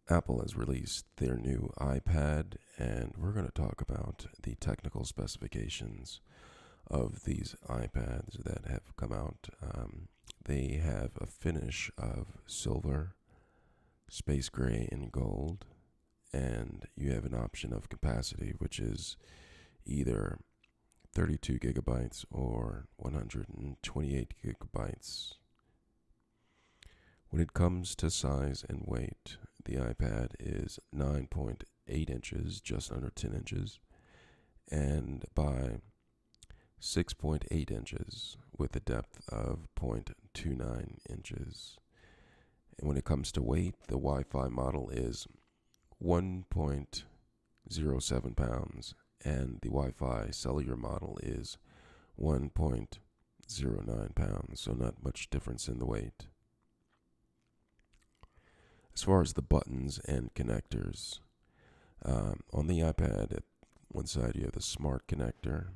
Apple has released their new iPad, and we're going to talk about the technical specifications of these iPads that have come out. They have a finish of silver, space gray, and gold, and you have an option of capacity, which is either 32 gigabytes or 128 gigabytes. When it comes to size and weight, the iPad is 9.8 inches, just under 10 inches, and by 6.8 inches with a depth of 0.29 inches. And when it comes to weight, the Wi-Fi model is 1.07 pounds, and the Wi-Fi cellular model is 1.09 pounds, so not much difference in the weight. As far as the buttons and connectors, on the iPad, at one side you have the smart connector,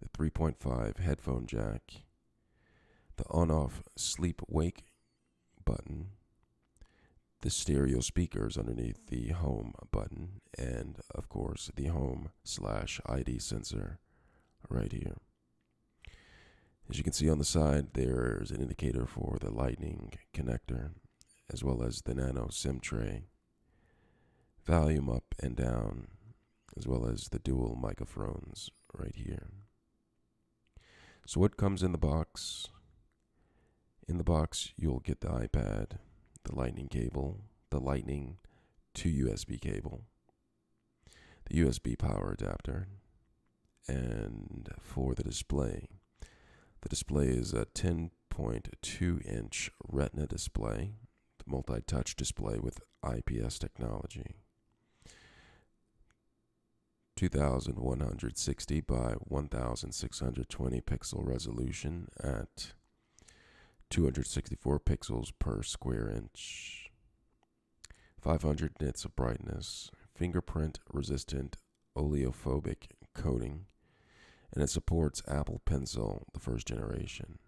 the 3.5 headphone jack, the on-off sleep-wake button, the stereo speakers underneath the home button, and of course the home/ID sensor right here. As you can see on the side, there's an indicator for the lightning connector, as well as the nano SIM tray, volume up and down, as well as the dual microphones right here. So what comes in the box? In the box, you'll get the iPad, the lightning cable, the lightning to USB cable, the USB power adapter, and for the display is a 10.2-inch Retina display, multi-touch display with IPS technology, 2160 by 1620 pixel resolution at 264 pixels per square inch, 500 nits of brightness, fingerprint resistant oleophobic coating, and it supports Apple Pencil, the first generation.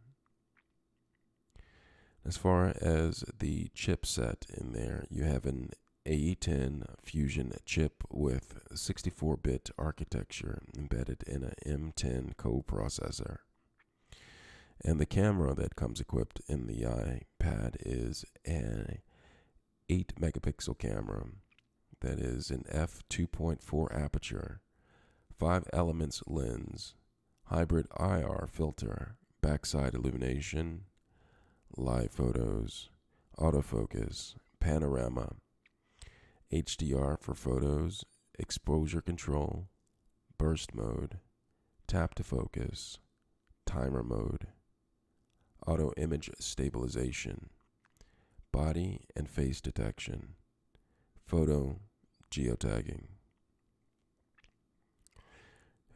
As far as the chipset in there, you have an A10 Fusion chip with 64-bit architecture embedded in an M10 coprocessor. And the camera that comes equipped in the iPad is an 8-megapixel camera that is an f2.4 aperture, 5 elements lens, hybrid IR filter, backside illumination, live photos, autofocus, panorama, HDR for photos, exposure control, burst mode, tap to focus, timer mode, auto image stabilization, body and face detection, photo geotagging.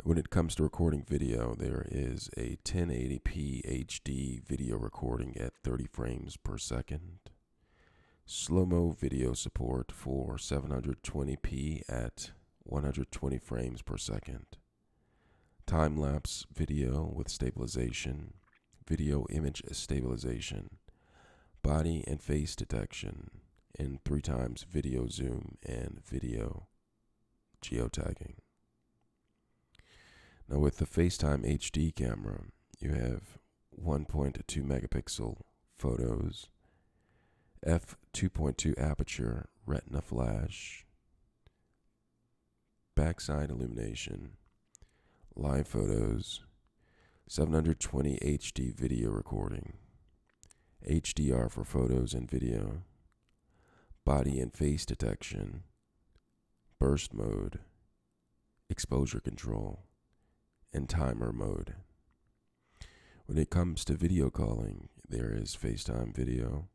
When it comes to recording video, there is a 1080p HD video recording at 30 frames per second, slow-mo video support for 720p at 120 frames per second, time-lapse video with stabilization, video image stabilization, body and face detection, and 3 times video zoom and video geotagging. Now with the FaceTime HD camera, you have 1.2 megapixel photos, f2.2 aperture retina flash, backside illumination, live photos, 720 HD video recording, HDR for photos and video, body and face detection, burst mode, exposure control, and timer mode. When it comes to video calling, there is FaceTime video,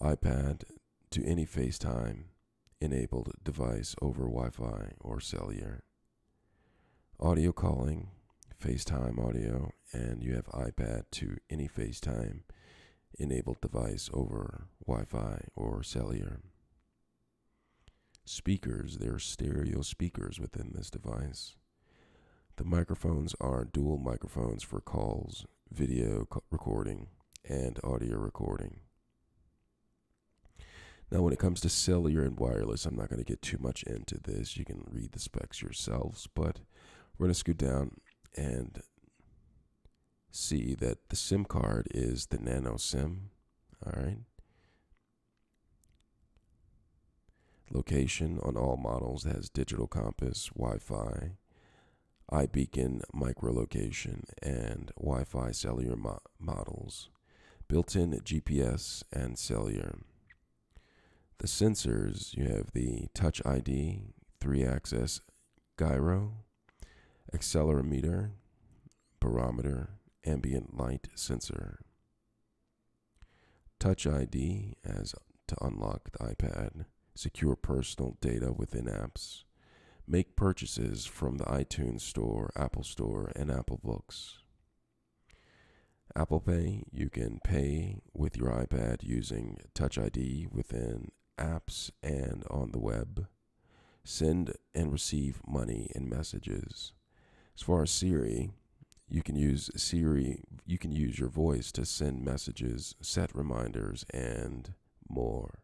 iPad to any FaceTime enabled device over Wi-Fi or cellular, audio calling, FaceTime audio, and you have iPad to any FaceTime enabled device over Wi-Fi or cellular. Speakers, there are stereo speakers within this device. The microphones are dual microphones for calls, video recording, and audio recording. Now, when it comes to cellular and wireless, I'm not going to get too much into this. You can read the specs yourselves, but we're going to scoot down and see that the SIM card is the Nano SIM. All right. Location on all models has digital compass, Wi-Fi, iBeacon microlocation, and Wi-Fi cellular models. Built-in GPS and cellular. The sensors, you have the Touch ID, 3-axis gyro, accelerometer, barometer, ambient light sensor. Touch ID as to unlock the iPad, secure personal data within apps, make purchases from the iTunes Store, Apple Store, and Apple Books. Apple Pay, you can pay with your iPad using Touch ID within apps and on the web. Send and receive money and messages. As far as Siri, you can use your voice to send messages, set reminders, and more.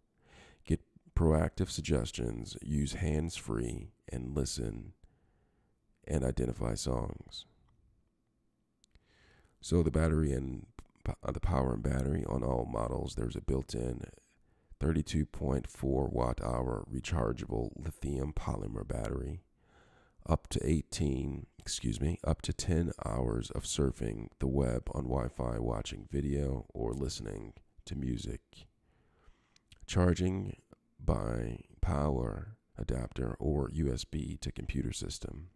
Get proactive suggestions, use hands-free, and listen and identify songs. So the battery and the power and battery on all models, there's a built-in 32.4 watt-hour rechargeable lithium polymer battery, up to 10 hours of surfing the web on Wi-Fi, watching video, or listening to music. Charging by power adapter or USB to computer system.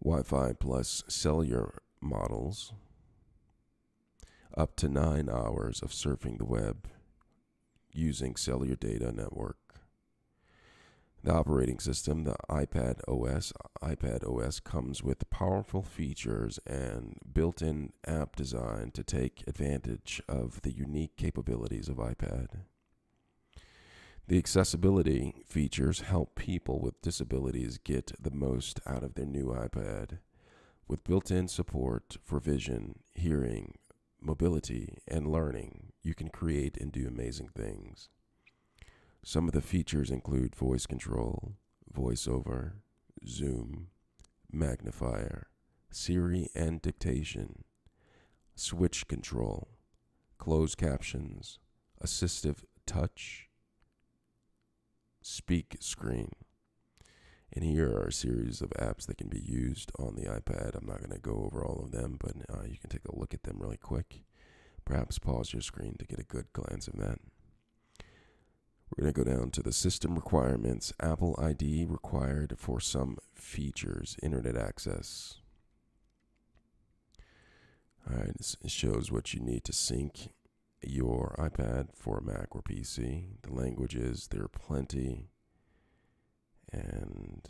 Wi-Fi plus cellular models, up to 9 hours of surfing the web using cellular data network. The operating system, the iPad OS. iPad OS comes with powerful features and built-in app design to take advantage of the unique capabilities of iPad. The accessibility features help people with disabilities get the most out of their new iPad. With built-in support for vision, hearing, mobility, and learning, you can create and do amazing things. Some of the features include voice control, voiceover, zoom, magnifier, Siri and dictation, switch control, closed captions, assistive touch, speak screen. And here are a series of apps that can be used on the iPad. I'm not going to go over all of them, but you can take a look at them really quick. Perhaps pause your screen to get a good glance of that. We're going to go down to the system requirements. Apple ID required for some features. Internet access. All right, it shows what you need to sync your iPad for a Mac or PC. The languages, there are plenty. And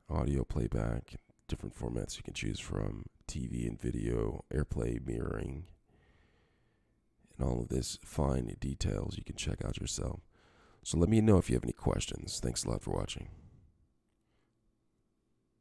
audio playback, different formats you can choose from, TV and video, AirPlay mirroring, and all of this fine details you can check out yourself. So let me know if you have any questions. Thanks a lot for watching.